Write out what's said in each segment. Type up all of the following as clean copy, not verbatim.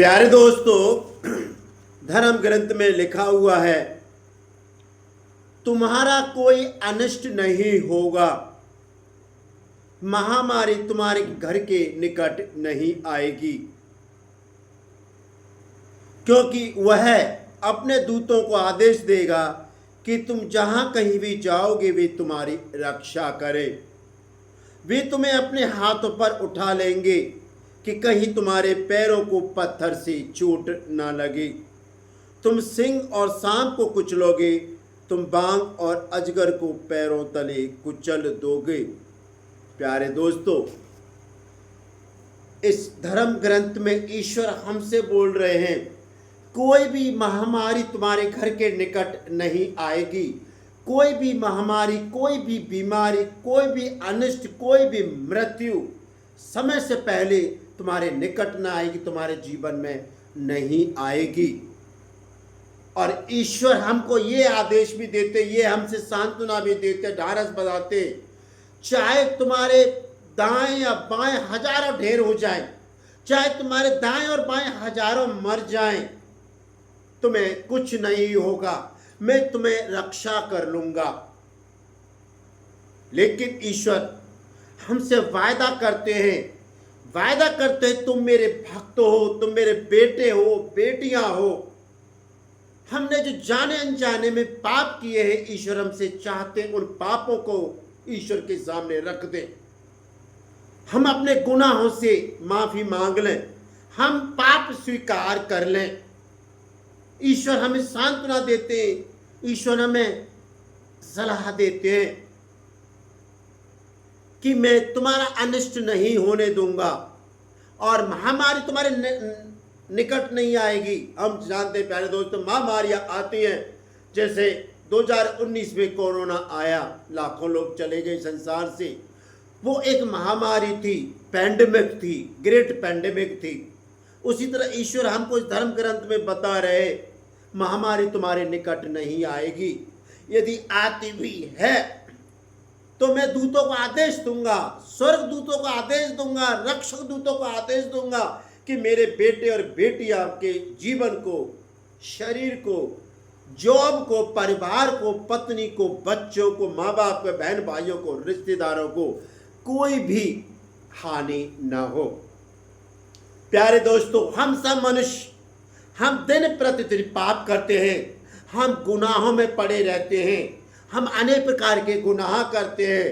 प्यारे दोस्तों, धर्म ग्रंथ में लिखा हुआ है, तुम्हारा कोई अनिष्ट नहीं होगा, महामारी तुम्हारे घर के निकट नहीं आएगी, क्योंकि वह अपने दूतों को आदेश देगा कि तुम जहां कहीं भी जाओगे वे तुम्हारी रक्षा करें। वे तुम्हें अपने हाथों पर उठा लेंगे कि कहीं तुम्हारे पैरों को पत्थर से चोट ना लगे। तुम सिंह और सांप को कुचलोगे, तुम बांग और अजगर को पैरों तले कुचल दोगे। प्यारे दोस्तों, इस धर्म ग्रंथ में ईश्वर हमसे बोल रहे हैं, कोई भी महामारी तुम्हारे घर के निकट नहीं आएगी। कोई भी महामारी, कोई भी बीमारी, कोई भी अनिष्ट, कोई भी मृत्यु समय से पहले तुम्हारे निकट ना आएगी, तुम्हारे जीवन में नहीं आएगी। और ईश्वर हमको ये आदेश भी देते, ये हमसे सांत्वना भी देते, ढारस बधाते, चाहे तुम्हारे दाएं या बाएं हजारों ढेर हो जाएं, चाहे तुम्हारे दाएं और बाएं हजारों मर जाएं, तुम्हें कुछ नहीं होगा, मैं तुम्हें रक्षा कर लूंगा। लेकिन ईश्वर हमसे वायदा करते हैं, तुम मेरे भक्त हो, तुम मेरे बेटे हो, बेटियां हो। हमने जो जाने अनजाने में पाप किए हैं, ईश्वर हमसे चाहते उन पापों को ईश्वर के सामने रख दें। हम अपने गुनाहों से माफी मांग लें, हम पाप स्वीकार कर लें। ईश्वर हमें सांत्वना देते हैं, ईश्वर हमें सलाह देते हैं कि मैं तुम्हारा अनिष्ट नहीं होने दूंगा और महामारी तुम्हारे निकट नहीं आएगी। हम जानते हैं प्यारे दोस्तों, महामारियां आती हैं, जैसे 2019 में कोरोना आया, लाखों लोग चले गए संसार से। वो एक महामारी थी, पैंडेमिक थी, ग्रेट पैंडेमिक थी। उसी तरह ईश्वर हमको इस धर्म ग्रंथ में बता रहे, महामारी तुम्हारे निकट नहीं आएगी। यदि आती भी है तो मैं दूतों को आदेश दूंगा, स्वर्ग दूतों को आदेश दूंगा, रक्षक दूतों को आदेश दूंगा कि मेरे बेटे और बेटियां आपके जीवन को, शरीर को, जॉब को, परिवार को, पत्नी को, बच्चों को, माँ बाप को, बहन भाइयों को, रिश्तेदारों को कोई भी हानि ना हो। प्यारे दोस्तों, हम सब मनुष्य, हम दिन प्रतिदिन पाप करते हैं, हम गुनाहों में पड़े रहते हैं, हम अनेक प्रकार के गुनाह करते हैं,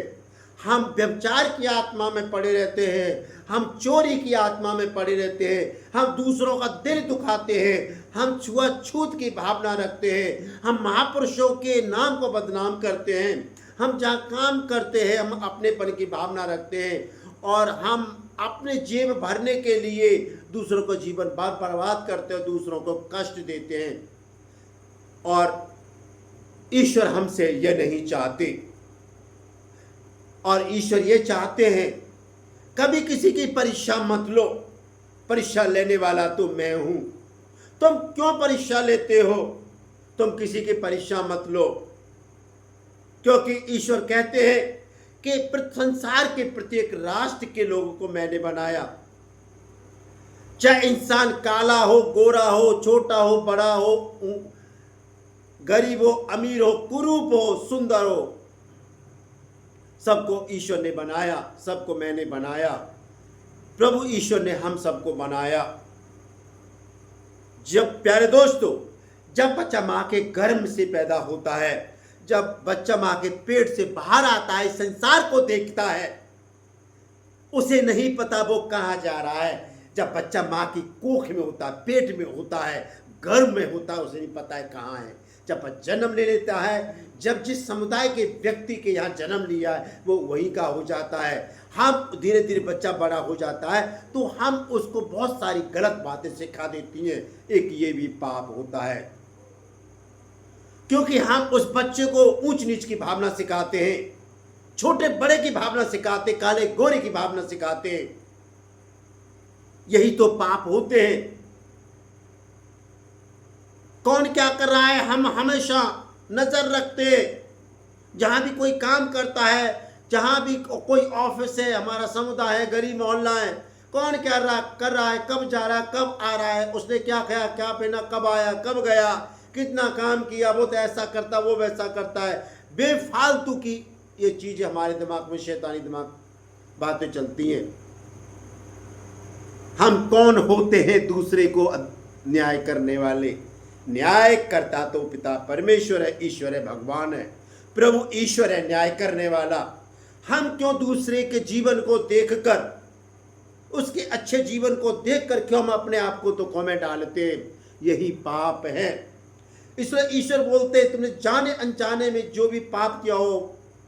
हम व्यभिचार की आत्मा में पड़े रहते हैं, हम चोरी की आत्मा में पड़े रहते हैं, हम दूसरों का दिल दुखाते हैं, हम छुआछूत की भावना रखते हैं, हम महापुरुषों के नाम को बदनाम करते हैं, हम जहाँ काम करते हैं हम अपनेपन की भावना रखते हैं और हम अपने जेब भरने के लिए दूसरों को जीवन बर्बाद करते हैं, दूसरों को कष्ट देते हैं। और ईश्वर हमसे यह नहीं चाहते, और ईश्वर ये चाहते हैं, कभी किसी की परीक्षा मत लो, परीक्षा लेने वाला तो मैं हूं। तुम क्यों परीक्षा लेते हो? तुम किसी की परीक्षा मत लो, क्योंकि ईश्वर कहते हैं कि संसार के प्रत्येक राष्ट्र के लोगों को मैंने बनाया, चाहे इंसान काला हो, गोरा हो, छोटा हो, बड़ा हो, गरीब हो, अमीर हो, कुरूप हो, सुंदर हो, सबको ईश्वर ने बनाया, सबको मैंने बनाया। प्रभु ईश्वर ने हम सबको बनाया। जब प्यारे दोस्तों, जब बच्चा मां के गर्भ से पैदा होता है, जब बच्चा मां के पेट से बाहर आता है, संसार को देखता है, उसे नहीं पता वो कहां जा रहा है। जब बच्चा मां की कोख में होता है, पेट में होता है, गर्भ में होता है, उसे नहीं पता है कहां है। जब जन्म ले लेता है, जब जिस समुदाय के व्यक्ति के यहाँ जन्म लिया है वो वहीं का हो जाता है। हम धीरे धीरे बच्चा बड़ा हो जाता है तो हम उसको बहुत सारी गलत बातें सिखा देती हैं। एक ये भी पाप होता है, क्योंकि हम उस बच्चे को ऊंच नीच की भावना सिखाते हैं, छोटे बड़े की भावना सिखाते, काले गोरे की भावना सिखाते हैं। यही तो पाप होते हैं। कौन क्या कर रहा है हम हमेशा नजर रखते हैं। जहां भी कोई काम करता है, जहां भी कोई ऑफिस है, हमारा समुदाय है, गरीब मोहल्ला है, कौन क्या कर रहा है, कब जा रहा है, कब आ रहा है, उसने क्या खाया, क्या पहना, कब आया, कब गया, कितना काम किया, वो तो ऐसा करता, वो वैसा करता है। बेफालतू की ये चीजें हमारे दिमाग में, शैतानी दिमाग बातें चलती हैं। हम कौन होते हैं दूसरे को न्याय करने वाले? न्याय करता तो पिता परमेश्वर है, ईश्वर है, भगवान है, प्रभु ईश्वर है न्याय करने वाला। हम क्यों दूसरे के जीवन को देखकर, उसके अच्छे जीवन को देखकर क्यों हम अपने आप को तो कमेंट डालते हैं? यही पाप है। इसलिए ईश्वर बोलते हैं तुमने जाने अनजाने में जो भी पाप किया हो,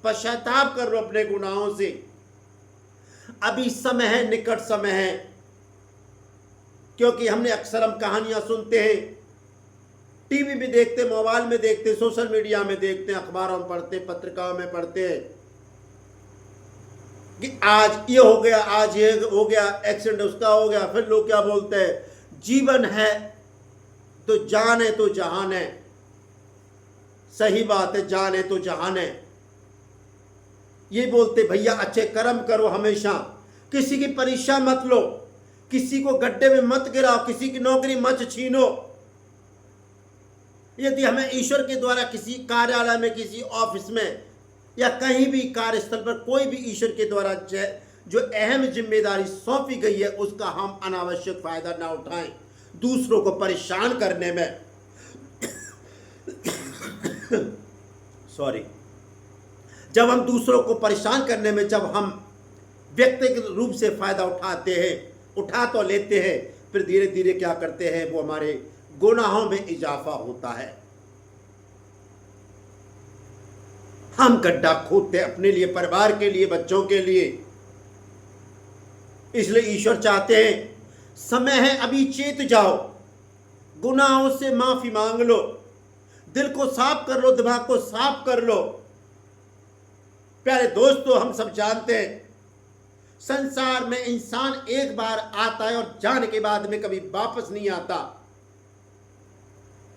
पश्चाताप कर लो अपने गुनाहों से। अभी समय है, निकट समय है। क्योंकि हमने अक्सर हम कहानियां सुनते हैं, टीवी में देखते, मोबाइल में देखते, सोशल मीडिया में देखते, अखबारों में पढ़ते, पत्रिकाओं में पढ़ते हैं कि आज ये हो गया, आज ये हो गया, एक्सीडेंट उसका हो गया। फिर लोग क्या बोलते हैं, जीवन है तो जान है तो जहान है। सही बात है, जान है तो जहान है। ये बोलते भैया अच्छे कर्म करो, हमेशा किसी की परीक्षा मत लो, किसी को गड्ढे में मत गिराओ, किसी की नौकरी मत छीनो। यदि हमें ईश्वर के द्वारा किसी कार्यालय में, किसी ऑफिस में या कहीं भी कार्यस्थल पर कोई भी ईश्वर के द्वारा जो अहम जिम्मेदारी सौंपी गई है, उसका हम अनावश्यक फायदा ना उठाएं, दूसरों को परेशान करने में सॉरी, जब हम दूसरों को परेशान करने में, जब हम व्यक्तिगत रूप से फायदा उठाते हैं, उठा तो लेते हैं, फिर धीरे धीरे क्या करते हैं, वो हमारे गुनाहों में इजाफा होता है। हम गड्ढा खोदते अपने लिए, परिवार के लिए, बच्चों के लिए। इसलिए ईश्वर चाहते हैं समय है अभी, चेत जाओ, गुनाहों से माफी मांग लो, दिल को साफ कर लो, दिमाग को साफ कर लो। प्यारे दोस्तों, हम सब जानते हैं संसार में इंसान एक बार आता है और जाने के बाद में कभी वापस नहीं आता।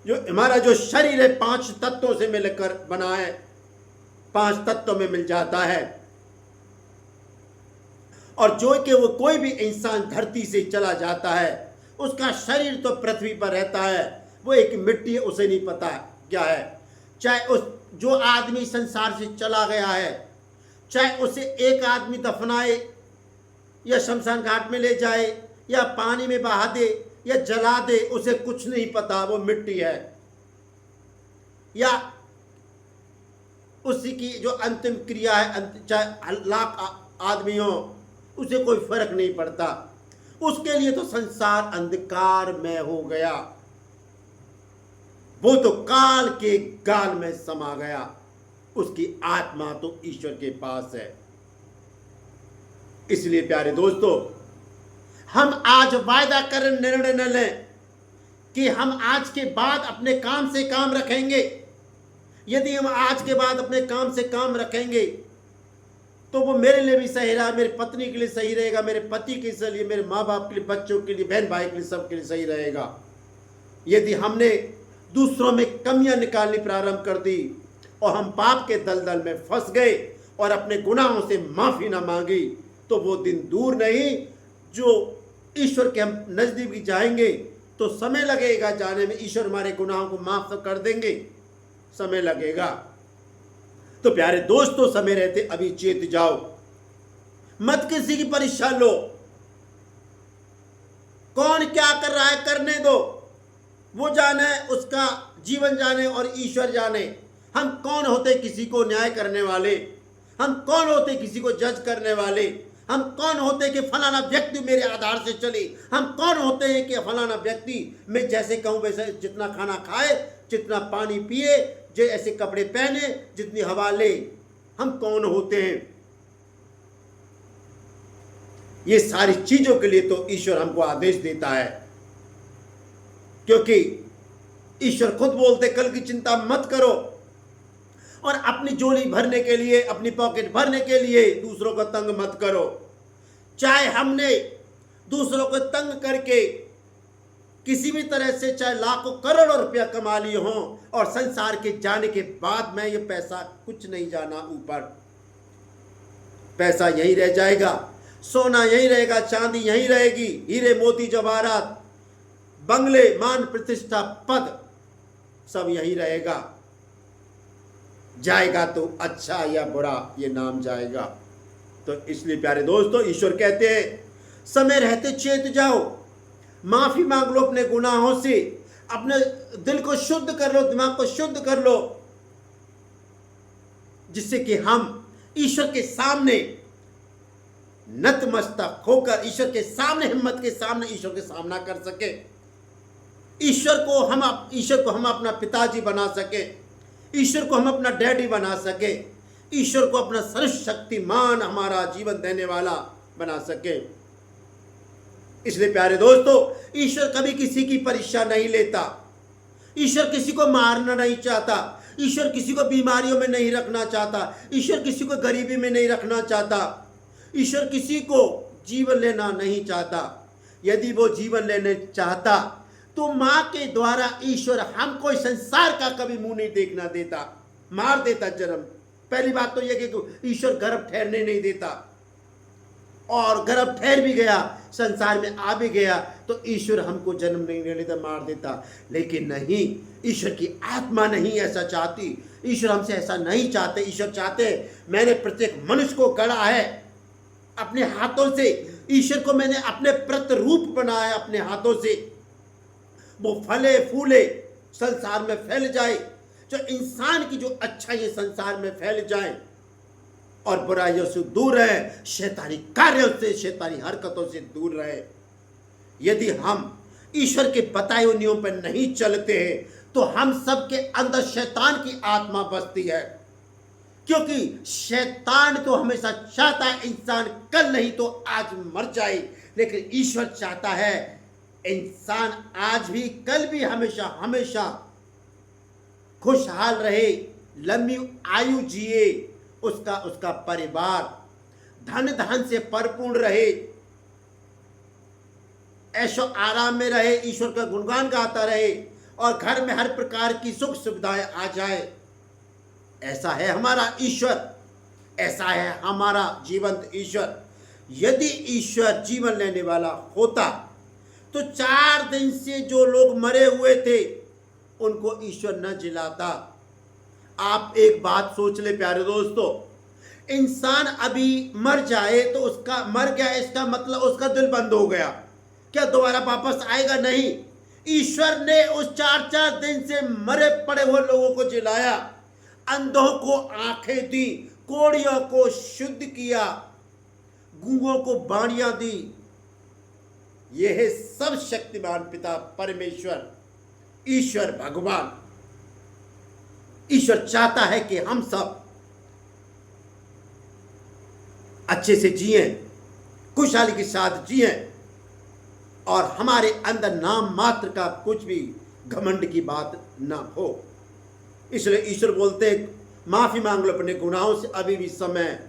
जो हमारा जो शरीर है 5 तत्वों से मिलकर बना है, 5 तत्वों में मिल जाता है। और जो कि वो कोई भी इंसान धरती से चला जाता है, उसका शरीर तो पृथ्वी पर रहता है, वो एक मिट्टी है, उसे नहीं पता क्या है। चाहे उस जो आदमी संसार से चला गया है, चाहे उसे एक आदमी दफनाए या शमशान घाट में ले जाए या पानी में बहा दे या जला दे, उसे कुछ नहीं पता, वो मिट्टी है। या उसी की जो अंतिम क्रिया है, चाहे लाख आदमी हो, उसे कोई फर्क नहीं पड़ता। उसके लिए तो संसार अंधकार में हो गया, वो तो काल के गाल में समा गया। उसकी आत्मा तो ईश्वर के पास है। इसलिए प्यारे दोस्तों, हम आज वायदा करें, निर्णय न लें कि हम आज के बाद अपने काम से काम रखेंगे। यदि हम आज के बाद अपने काम से काम रखेंगे तो वो मेरे लिए भी सही रहा, मेरी पत्नी के लिए सही रहेगा, मेरे पति के लिए, मेरे माँ बाप के लिए, बच्चों के लिए, बहन भाई के लिए, सबके लिए सही रहेगा। यदि हमने दूसरों में कमियां निकालनी प्रारंभ कर दी और हम पाप के दलदल में फंस गए और अपने गुनाहों से माफी ना मांगी, तो वो दिन दूर नहीं जो ईश्वर के हम नजदीक जाएंगे तो समय लगेगा जाने में। ईश्वर हमारे गुनाहों को माफ तो कर देंगे, समय लगेगा। तो प्यारे दोस्तों, समय रहते अभी चेत जाओ, मत किसी की परीक्षा लो। कौन क्या कर रहा है करने दो, वो जाने, उसका जीवन जाने और ईश्वर जाने। हम कौन होते किसी को न्याय करने वाले? हम कौन होते किसी को जज करने वाले? हम कौन होते कि फलाना व्यक्ति मेरे आधार से चले? हम कौन होते हैं कि फलाना व्यक्ति मैं जैसे कहूं वैसे, जितना खाना खाए, जितना पानी पिए, जो ऐसे कपड़े पहने, जितनी हवा ले? हम कौन होते हैं? ये सारी चीजों के लिए तो ईश्वर हमको आदेश देता है, क्योंकि ईश्वर खुद बोलते कल की चिंता मत करो। और अपनी झोली भरने के लिए, अपनी पॉकेट भरने के लिए दूसरों को तंग मत करो। चाहे हमने दूसरों को तंग करके किसी भी तरह से चाहे लाखों करोड़ों रुपया कमा लिए हों और संसार के जाने के बाद में ये पैसा कुछ नहीं जाना ऊपर, पैसा यही रह जाएगा। सोना यहीं रहेगा, चांदी यहीं रहेगी, हीरे मोती जवाहरात, बंगले, मान प्रतिष्ठा, पद सब यहीं रहेगा। जाएगा तो अच्छा या बुरा ये नाम जाएगा। तो इसलिए प्यारे दोस्तों, ईश्वर कहते हैं समय रहते चेत जाओ, माफी मांग लो अपने गुनाहों से, अपने दिल को शुद्ध कर लो, दिमाग को शुद्ध कर लो, जिससे कि हम ईश्वर के सामने नतमस्तक होकर, ईश्वर के सामने, हिम्मत के सामने ईश्वर के सामना कर सके, ईश्वर को हम अपना पिताजी बना सके, ईश्वर को हम अपना डैडी बना सके, ईश्वर को अपना सर्वशक्तिमान हमारा जीवन देने वाला बना सके। इसलिए प्यारे दोस्तों, ईश्वर कभी किसी की परीक्षा नहीं लेता, ईश्वर किसी को मारना नहीं चाहता, ईश्वर किसी को बीमारियों में नहीं रखना चाहता, ईश्वर किसी को गरीबी में नहीं रखना चाहता, ईश्वर किसी को जीवन लेना नहीं चाहता। यदि वो जीवन लेने चाहता तो माँ के द्वारा ईश्वर हमको इस संसार का कभी मुंह नहीं देखना देता, मार देता जन्म। पहली बात तो यह कि ईश्वर गर्भ ठहरने नहीं देता, और गर्भ ठहर भी गया, संसार में आ भी गया, तो ईश्वर हमको जन्म नहीं लेने देता, मार देता। लेकिन नहीं, ईश्वर की आत्मा नहीं ऐसा चाहती, ईश्वर हमसे ऐसा नहीं चाहते। ईश्वर चाहते मैंने प्रत्येक मनुष्य को गढ़ा है अपने हाथों से, ईश्वर को मैंने अपने प्रतिरूप बनाया अपने हाथों से, वो फले फूले संसार में फैल जाए, जो इंसान की जो अच्छाई संसार में फैल जाए, और बुराइयों से दूर रहे, शैतानी कार्यों से, शैतानी हरकतों से दूर रहे। यदि हम ईश्वर के बताए हुए नियमों पर नहीं चलते हैं तो हम सबके अंदर शैतान की आत्मा बसती है, क्योंकि शैतान तो हमेशा चाहता है इंसान कल नहीं तो आज मर जाए, लेकिन ईश्वर चाहता है इंसान आज भी कल भी हमेशा हमेशा खुशहाल रहे, लंबी आयु जिए, उसका परिवार धन धन से परिपूर्ण रहे, ऐशो आराम में रहे, ईश्वर का गुणगान गाता रहे, और घर में हर प्रकार की सुख सुविधाएं आ जाए। ऐसा है हमारा ईश्वर, ऐसा है हमारा जीवंत ईश्वर। यदि ईश्वर जीवन लेने वाला होता तो 4 दिन से जो लोग मरे हुए थे उनको ईश्वर न जिलाता। आप एक बात सोच ले प्यारे दोस्तों, इंसान अभी मर जाए तो उसका मर गया, इसका मतलब उसका दिल बंद हो गया, क्या दोबारा वापस आएगा? नहीं। ईश्वर ने उस 4 दिन से मरे पड़े हुए लोगों को जिलाया, अंधों को आंखें दी, कोढ़ियों को शुद्ध किया, गूंगों को बाणियां दी। यह है सब शक्तिमान पिता परमेश्वर, ईश्वर भगवान। ईश्वर चाहता है कि हम सब अच्छे से जिएं, खुशहाली के साथ जिएं, और हमारे अंदर नाम मात्र का कुछ भी घमंड की बात ना हो। इसलिए ईश्वर बोलते हैं माफी मांग लो अपने गुनाहों से, अभी भी समय।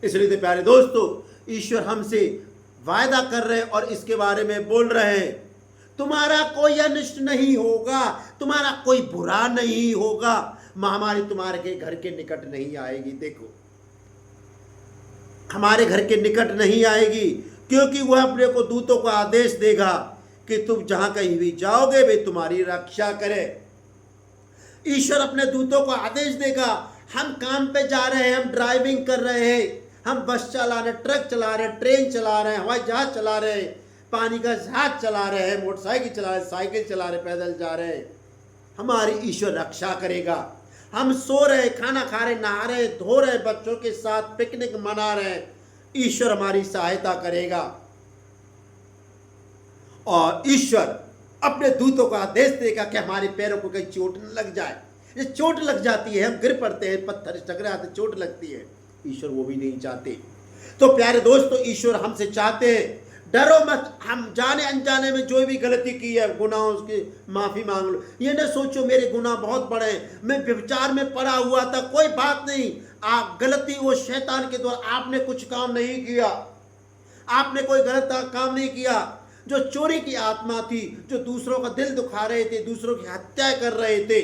इसलिए तो प्यारे दोस्तों, ईश्वर हमसे वायदा कर रहे हैं और इसके बारे में बोल रहे हैं, तुम्हारा कोई अनिष्ट नहीं होगा, तुम्हारा कोई बुरा नहीं होगा, महामारी तुम्हारे घर के निकट नहीं आएगी। देखो, हमारे घर के निकट नहीं आएगी, क्योंकि वह अपने को दूतों को आदेश देगा कि तुम जहां कहीं भी जाओगे वे तुम्हारी रक्षा करें। ईश्वर अपने दूतों को आदेश देगा। हम काम पे जा रहे हैं, हम ड्राइविंग कर रहे हैं, हम बस चला रहे, ट्रक चला रहे, ट्रेन चला रहे, हवाई जहाज चला रहे, पानी का जहाज चला रहे हैं, मोटरसाइकिल चला रहे, साइकिल चला रहे, पैदल जा रहे, हमारी ईश्वर रक्षा करेगा। हम सो रहे, खाना खा रहे, नहा रहे, धो रहे, बच्चों के साथ पिकनिक मना रहे, ईश्वर हमारी सहायता करेगा। और ईश्वर अपने दूतों का आदेश देगा कि हमारे पैरों को कहीं चोट न लग जाए। ये चोट लग जाती है, हम गिर पड़ते हैं, पत्थर टकराते, चोट लगती है। ईश्वर वो भी नहीं चाहते। तो प्यारे दोस्तों, ईश्वर हमसे चाहते हैं डरो मत, हम जाने अनजाने में जो भी गलती की है गुनाहों की माफी मांग लो। ये न सोचो मेरे गुनाह बहुत बड़े हैं, मैं व्यभिचार में पड़ा हुआ था, कोई बात नहीं, आप गलती वो शैतान के द्वारा, आपने कुछ काम नहीं किया, आपने कोई गलत काम नहीं किया। जो चोरी की आत्मा थी, जो दूसरों का दिल दुखा रहे थे, दूसरों की हत्या कर रहे थे,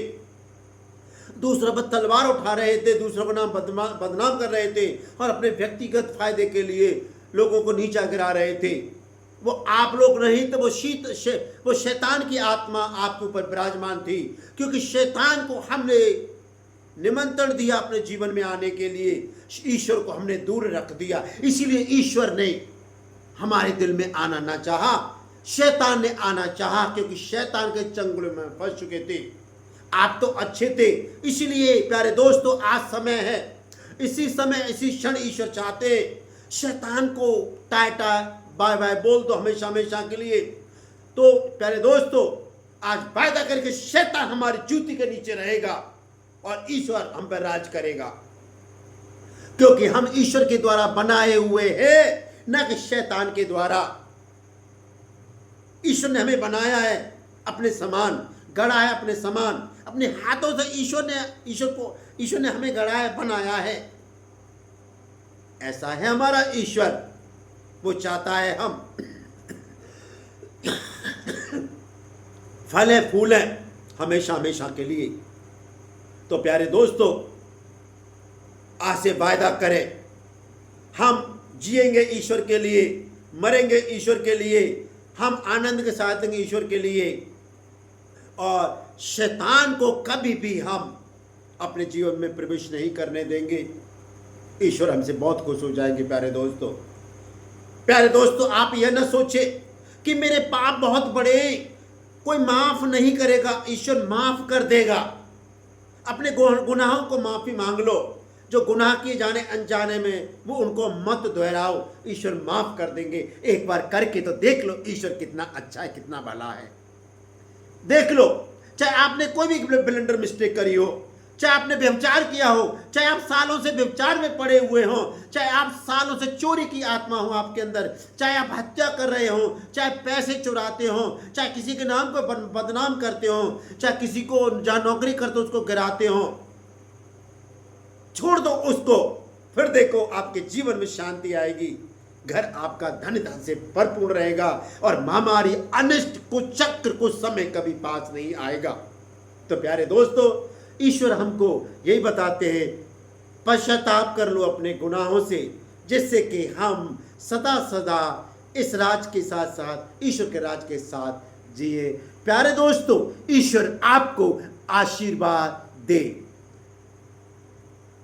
दूसरों पर तलवार उठा रहे थे, दूसरों का नाम बदनाम कर रहे थे, और अपने व्यक्तिगत फायदे के लिए लोगों को नीचा गिरा रहे थे, वो आप लोग नहीं तो वो शैतान की आत्मा आपके ऊपर विराजमान थी, क्योंकि शैतान को हमने निमंत्रण दिया अपने जीवन में आने के लिए, ईश्वर को हमने दूर रख दिया। इसीलिए ईश्वर ने हमारे दिल में आना ना चाहा, शैतान ने आना चाहा, क्योंकि शैतान के चंगुल में फंस चुके थे। आप तो अच्छे थे, इसलिए प्यारे दोस्तों आज समय है, इसी समय इसी क्षण ईश्वर चाहते शैतान को टाटा बाय बाय बोल दो हमेशा हमेशा के लिए। तो प्यारे दोस्तों आज वायदा करके शैतान हमारी जूती के नीचे रहेगा और ईश्वर हम पर राज करेगा, क्योंकि हम ईश्वर के द्वारा बनाए हुए हैं, न कि शैतान के द्वारा। ईश्वर ने हमें बनाया है अपने समान, गढ़ा है अपने समान, अपने हाथों से ईश्वर ने हमें गढ़ा है, बनाया है। ऐसा है हमारा ईश्वर, वो चाहता है हम फले फूले हमेशा हमेशा के लिए। तो प्यारे दोस्तों आज से वायदा करें, हम जिएंगे ईश्वर के लिए, मरेंगे ईश्वर के लिए, हम आनंद के साथ देंगे ईश्वर के लिए, और शैतान को कभी भी हम अपने जीवन में प्रवेश नहीं करने देंगे। ईश्वर हमसे बहुत खुश हो जाएंगे। प्यारे दोस्तों आप यह न सोचे कि मेरे पाप बहुत बड़े, कोई माफ नहीं करेगा, ईश्वर माफ कर देगा। अपने गुनाहों को माफी मांग लो, जो गुनाह किए जाने अनजाने में वो उनको मत दोहराओ, ईश्वर माफ कर देंगे। एक बार करके तो देख लो ईश्वर कितना अच्छा है, कितना भला है। देख लो, चाहे आपने कोई भी ब्लंडर मिस्टेक करी हो, चाहे आपने व्यभिचार किया हो, चाहे आप सालों से व्यभिचार में पड़े हुए हो, चाहे आप सालों से चोरी की आत्मा हो आपके अंदर, चाहे आप हत्या कर रहे हो, चाहे पैसे चुराते हो, चाहे किसी के नाम को बदनाम करते हो, चाहे किसी को जहाँ नौकरी करते हो उसको गिराते हो, छोड़ दो उसको, फिर देखो आपके जीवन में शांति आएगी, घर आपका धन धन से भरपूर रहेगा और महामारी अनिष्ट कुछ चक्र कुछ समय कभी पास नहीं आएगा। तो प्यारे दोस्तों ईश्वर हमको यही बताते हैं, पश्चाताप कर लो अपने गुनाहों से, जिससे कि हम सदा सदा इस राज के साथ साथ ईश्वर के राज के साथ जिए। प्यारे दोस्तों ईश्वर आपको आशीर्वाद दे।